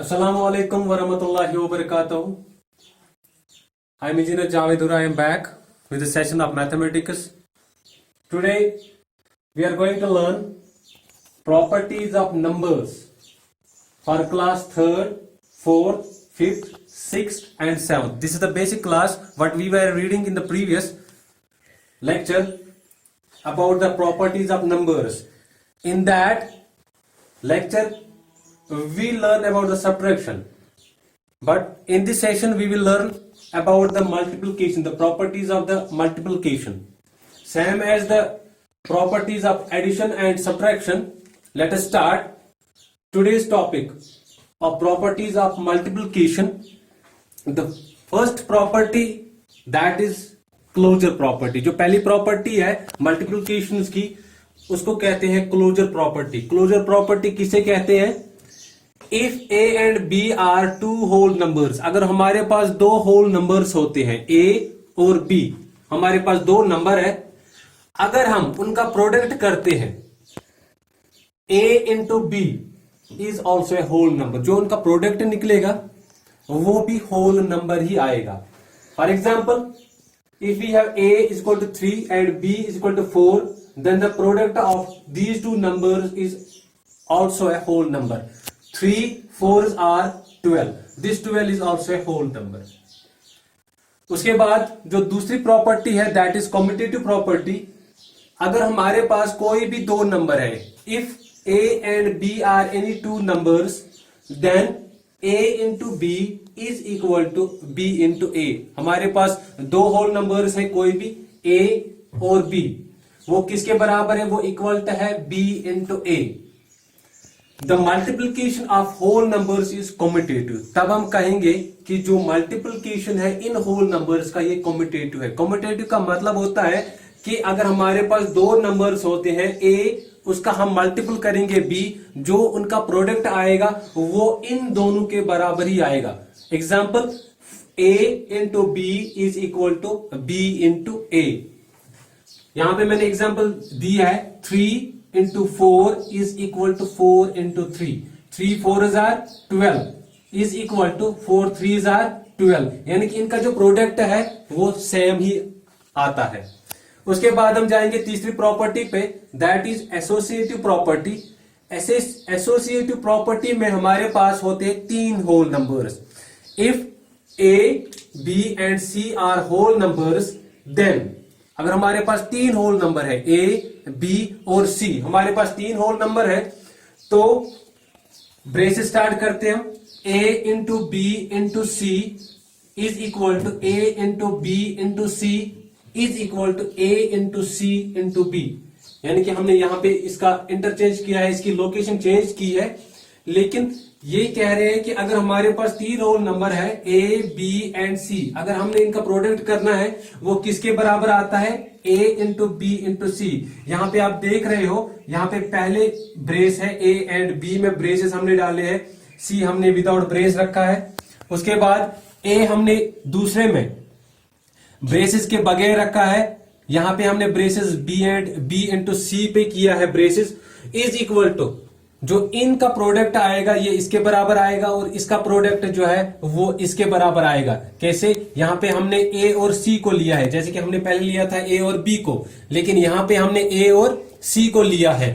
Assalamu alaikum warahmatullahi wabarakatuh. I'm Engineer Javedur. I am back with the session of mathematics. Today we are going to learn properties of numbers for class 3rd, 4th, 5th, 6th and 7th. This is the basic class what we were reading in the previous lecture about the properties of numbers. In that lecture we learn about the subtraction, but in this session we will learn about the multiplication, the properties of the multiplication, same as the properties of addition and subtraction. Let us start today's topic of properties of multiplication. The first property, that is closure property. जो पहली property है multiplication की उसको कहते हैं closure property. Closure property किसे कहते हैं? If A and B are two whole numbers, अगर हमारे पास दो होल नंबर्स होते हैं ए और बी, हमारे पास दो नंबर है, अगर हम उनका प्रोडक्ट करते हैं A into B is also a whole number, जो उनका प्रोडक्ट निकलेगा वो भी होल नंबर ही आएगा. For example, if we have a is equal to 3 and b is equal to 4, then the product of these two numbers is also a whole number. 3 4s are 12. This 12 is also a whole number. उसके बाद जो दूसरी property है that is commutative property. अगर हमारे पास कोई भी दो नंबर है, if a and b are any two numbers, then a into b is equal to b into a. हमारे पास दो होल नंबर्स है कोई भी a और b, वो किसके बराबर है? वो इक्वल है b into a. The multiplication of whole numbers is commutative. तब हम कहेंगे कि जो मल्टीप्लीकेशन है इन होल नंबर्स का ये कम्यूटेटिव है. कम्यूटेटिव का मतलब होता है कि अगर हमारे पास दो नंबर्स होते हैं a, उसका हम मल्टीपल करेंगे b, जो उनका प्रोडक्ट आएगा वो इन दोनों के बराबर ही आएगा. Example, a into B is equal to b into a. यहां पे मैंने एग्जाम्पल दी है 3 into 4 is equal to 4 into 3. 3 4s are 12 is equal to 4 3s are 12. यानी कि इनका जो प्रोडक्ट है वो सेम ही आता है. उसके बाद हम जाएंगे तीसरी प्रॉपर्टी पे, that is associative property. Associative property में हमारे पास होते हैं तीन whole numbers. If A B and C are whole numbers, then अगर हमारे पास तीन होल नंबर है ए बी और सी, हमारे पास तीन होल नंबर है, तो ब्रेस स्टार्ट करते हैं हम. A into B into C is equal to A into B into C is equal to A into C into B. यानी कि हमने यहां पे इसका इंटरचेंज किया है, इसकी लोकेशन चेंज की है, लेकिन ये कह रहे हैं कि अगर हमारे पास तीन होल नंबर है ए बी एंड सी, अगर हमने इनका प्रोडक्ट करना है वो किसके बराबर आता है? ए इंटू बी इंटू सी. यहां पे आप देख रहे हो, यहां पे पहले ब्रेस है ए एंड बी में ब्रेसेस हमने डाले हैं, सी हमने विदाउट ब्रेस रखा है. उसके बाद ए हमने दूसरे में ब्रेसेस के बगैर रखा है, यहां पे हमने ब्रेसेस बी इंटू सी पे किया है ब्रेसेस. इज इक्वल टू जो इनका प्रोडक्ट आएगा ये इसके बराबर आएगा और इसका प्रोडक्ट जो है वो इसके बराबर आएगा. कैसे? यहां पे हमने ए और सी को लिया है, जैसे कि हमने पहले लिया था ए और बी को, लेकिन यहां पे हमने ए और सी को लिया है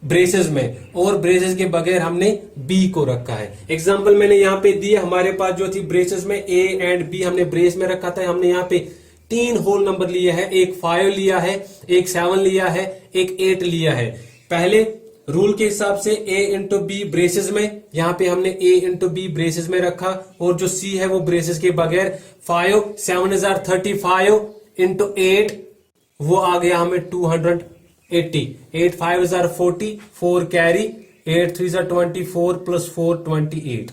ब्रेसेस में, और ब्रेसेस के बगैर हमने बी को रखा है. एग्जाम्पल मैंने यहाँ पे दिए, हमारे पास जो थी ब्रेसेस में ए एंड बी हमने ब्रेस में रखा था, हमने यहाँ पे तीन होल नंबर लिए हैं, एक 5 लिया है, एक 7 लिया है, एक 8 लिया है. पहले रूल के हिसाब से a इंटू बी ब्रेसेस में, यहां पे हमने a इंटू बी ब्रेसेस में रखा, और जो c है वो ब्रेसेस के बगैर. 5 7s are 35 इंटू 8 वो आ गया हमें 280. 8 5s are 40, 4 carry, 8 3s are 24 plus 4 28.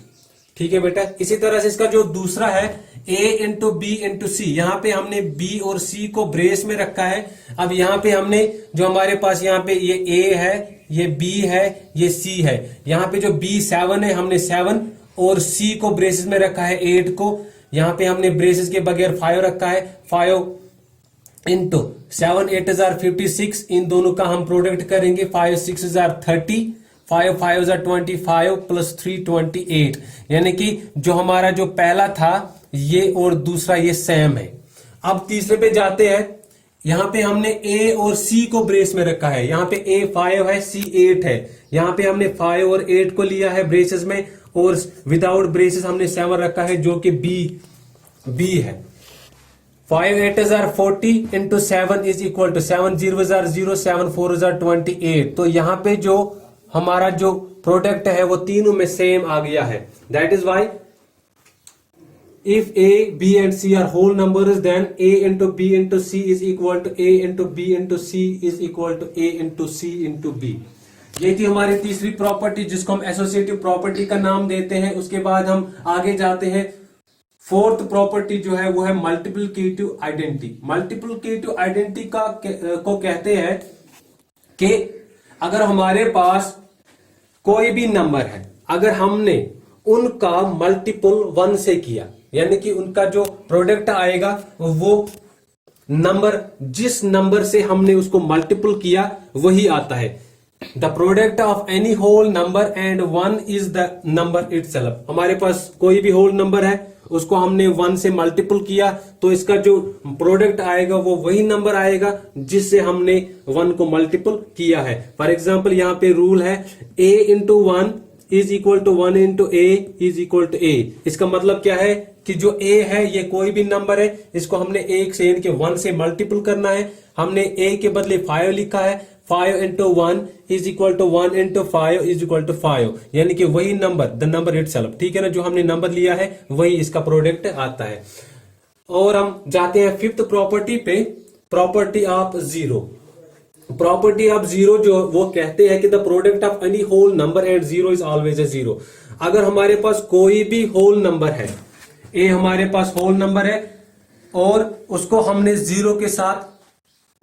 ठीक है बेटा. इसी तरह से इसका जो दूसरा है a इंटू बी इंटू सी, यहां पे हमने b और c को ब्रेस में रखा है. अब यहां पे हमने जो हमारे पास यहाँ पे ये a है, ये b है, ये c है, यहाँ पे जो b 7 है हमने 7 और c को ब्रेसेस में रखा है 8 को. यहाँ पे हमने ब्रेसेस के बगैर 5 रखा है. 5 इंटू 7 8 56, इन दोनों का हम प्रोडक्ट करेंगे. 5 6 30, 5 5 जा 25 प्लस 3 28, यानी कि जो हमारा जो पहला था ये और दूसरा ये सेम है। अब तीसरे पे जाते हैं। यहां पे हमने ए और सी को ब्रेस में रखा है। यहां पे ए 5 है, सी 8 है। यहां पे हमने 5 और 8 को लिया है ब्रेसेस में, और विदाउट ब्रेसेस हमने 7 रखा है जो कि बी है। 5 8 are 40 into 7 is equal to 7 0 are 0, 7 4 are 28। तो यहां पे जो हमारा जो प्रोडक्ट है वो तीनों में सेम आ गया है। That is why if a, b and c are whole numbers, then a into b into c is equal to a into b into c is equal to a into c into b। ये थी हमारी तीसरी property जिसको हम associative property का नाम देते हैं। उसके बाद हम आगे जाते हैं। फोर्थ प्रॉपर्टी जो है वो है मल्टीप्लिकेटिव आइडेंटिटी। मल्टीप्लिकेटिव आइडेंटिटी को कहते हैं कि अगर हमारे पास कोई भी नंबर है, अगर हमने उनका मल्टीपल 1 से किया, यानी कि उनका जो प्रोडक्ट आएगा वो नंबर, जिस नंबर से हमने उसको मल्टीपल किया वही आता है। The product of any whole number and 1 is the number itself. हमारे पास कोई भी होल नंबर है, उसको हमने 1 से मल्टीपल किया तो इसका जो प्रोडक्ट आएगा वो वही नंबर आएगा जिससे हमने 1 को मल्टीपल किया है। फॉर एग्जाम्पल यहाँ पे रूल है a into 1 is equal to 1 into A is equal to A. इसका मतलब क्या है कि जो a है ये कोई भी नंबर है, इसको हमने 1 से यानी कि 1 से मल्टीपल करना है। हमने a के बदले 5 लिखा है। 5 into 1 is equal to 1 into 5 is equal to 5, यानी कि वही नंबर, द नंबर इटसेल्फ। ठीक है ना, जो हमने नंबर लिया है वही इसका प्रोडक्ट आता है। और हम जाते हैं फिफ्थ प्रॉपर्टी पे, property of zero. Property of zero जो वो कहते हैं कि the product of any whole number and zero is always a zero. अगर हमारे पास कोई भी होल नंबर है, ए हमारे पास होल नंबर है और उसको हमने जीरो के साथ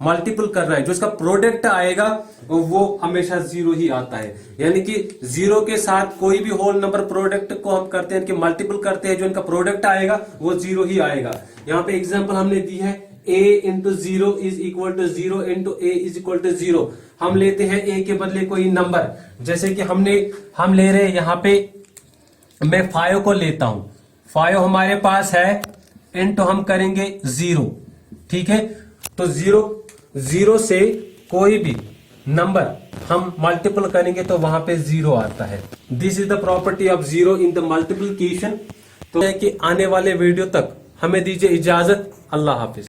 मल्टीपल करना है, जो इसका प्रोडक्ट आएगा वो हमेशा जीरो ही आता है। यानी कि जीरो के साथ कोई भी होल नंबर प्रोडक्ट को हम करते हैं कि मल्टीपल करते हैं, जो इनका प्रोडक्ट आएगा वो जीरो ही आएगा। यहाँ पे एग्जांपल हमने दी है a into zero is equal to 0 into A is equal to 0। हम लेते हैं a के बदले कोई नंबर, जैसे कि हम ले रहे हैं यहाँ पे, मैं 5 को लेता हूं। 5 हमारे पास है, इंटू हम करेंगे 0। ठीक है, तो जीरो से कोई भी नंबर हम मल्टीपल करेंगे तो वहां पे 0 आता है। This is the property of zero in the multiplication. तो है कि आने वाले वीडियो तक हमें दीजिए इजाजत। अल्लाह हाफिज।